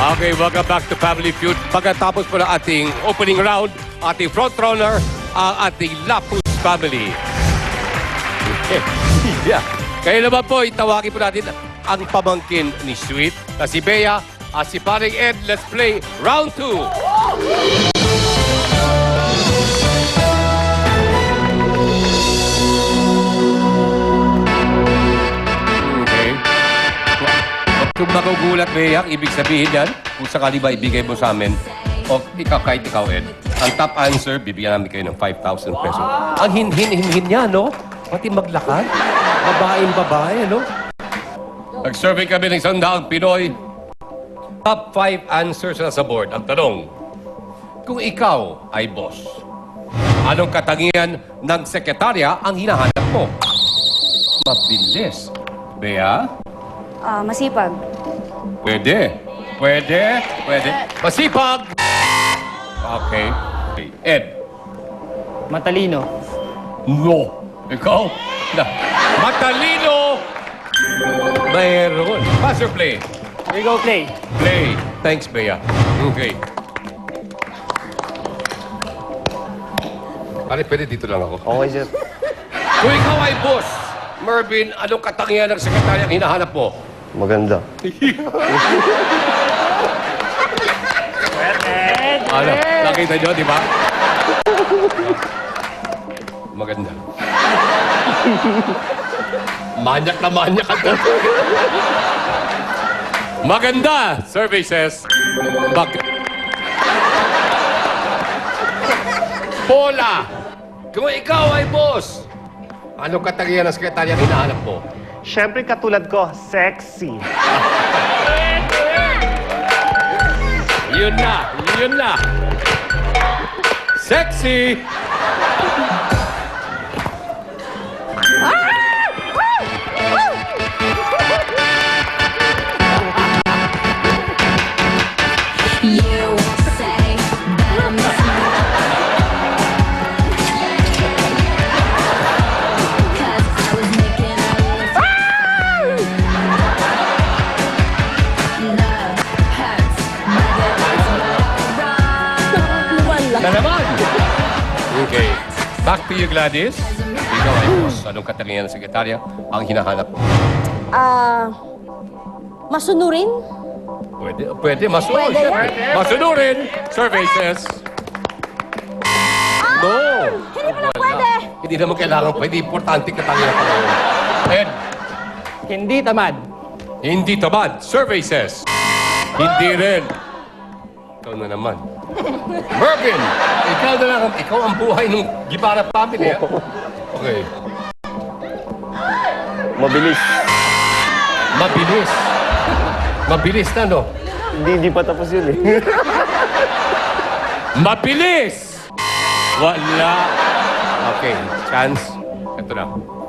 Okay, welcome back to Family Feud. Pagkatapos po ng ating opening round, ating frontrunner, ang ating Lapus family. Yeah. Kaya naman po, itawagin po natin ang pamangkin ni Sweet na si Bea at si Paring Ed. Let's play round 2. Kung magugulat, Bea, ibig sabihin yan, kung sakali ba ibigay mo sa amin, o ikaw, kahit ikaw, Ed, ang top answer, bibigyan namin kayo ng 5,000 pesos. Ang hinhin niya, no? Pati maglakad. Babae, no? Nag-survey kami ng 100 Pinoy. Top 5 answers na sa board. Ang tanong, kung ikaw ay boss, anong katangian ng sekretarya ang hinahanap mo? Mabilis. Bea? Masipag. Pwede. Masipag! Okay. Ed? Matalino. No. Ikaw? Matalino! Mayroon. Pass or play? Here you go, play. Play. Thanks, Bea. Okay. Pare, pwede dito lang ako. Okay, sir. Kung ikaw ay boss, Mervin, anong katangian ng sekretarya ang hinahanap mo? Maganda. Ano? Nakita nyo, di ba? Maganda. Manyak na manyak ka. Maganda! Survey says, Pola! Kung ikaw ay boss, anong katangian ng sekretarya ang hinahanap mo? Siyempre katulad ko, sexy. Yun na. Sexy! You say that I'm missing you. 'Cause I was making a list. Love hurts, but it is wrong. Na naman! Okay. Back to you, Gladys. Ikaw ay boss. Anong katangian ng sekretarya ang hinahanap mo? Masunurin? Pwede. Masunurin. Pwede Siyempre. Masunurin. Survey says. No. Hindi pala Wala. pwede. Hindi naman kailangan pwede. Importante katangian pa rin. Ed, Hindi tamad. hindi tamad. Survey says. Hindi rin. Ikaw na naman. Mervin, ikaw na lang. Ikaw ang buhay ng Gibara family. Ha? Okay. Mabilis. Mabilis na, no? Hindi pa tapos yun eh. Mabilis! Wala. Okay, chance. Ito na.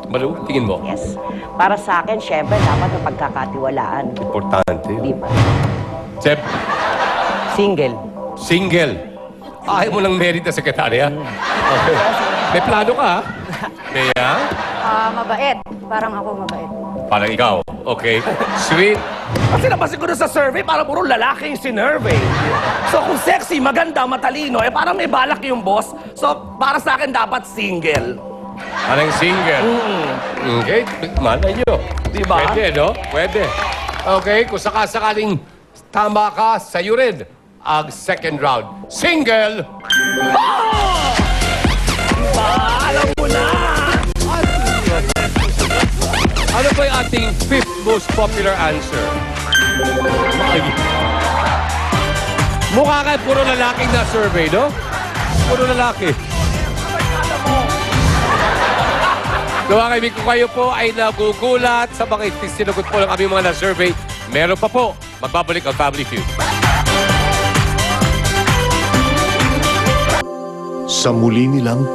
Malu, tingin mo. Yes. Para sa akin, syempre, dapat ang pagkakatiwalaan. Importante. Di ba? Seb, Single. single. Ayaw mo lang merit na sekretarya. Okay. May plano ka, ha? Bea? Mabait. Parang ako mabait. Parang ikaw. Okay. Sweet. Kasi napansin ko doon sa survey, parang puro lalaki yung sinurvey. So kung sexy, maganda, matalino, parang may balak yung boss. So para sa akin, dapat single. Parang single. Okay. Malay nyo. Diba? Pwede, no? Pwede. Okay. Kung sakasakaling tama ka, sa'yo rin ang second round. Single! Alam mo na! Ano ba yung ating fifth most popular answer? Mukha kayo puro lalaking na survey, no? Puro lalaki. So, mga kaibigan, kung kayo po ay nagugulat sa mga sinagot po ng aming mga na-survey, meron pa po. Magbabalik ang Family Feud. Sa muli nilang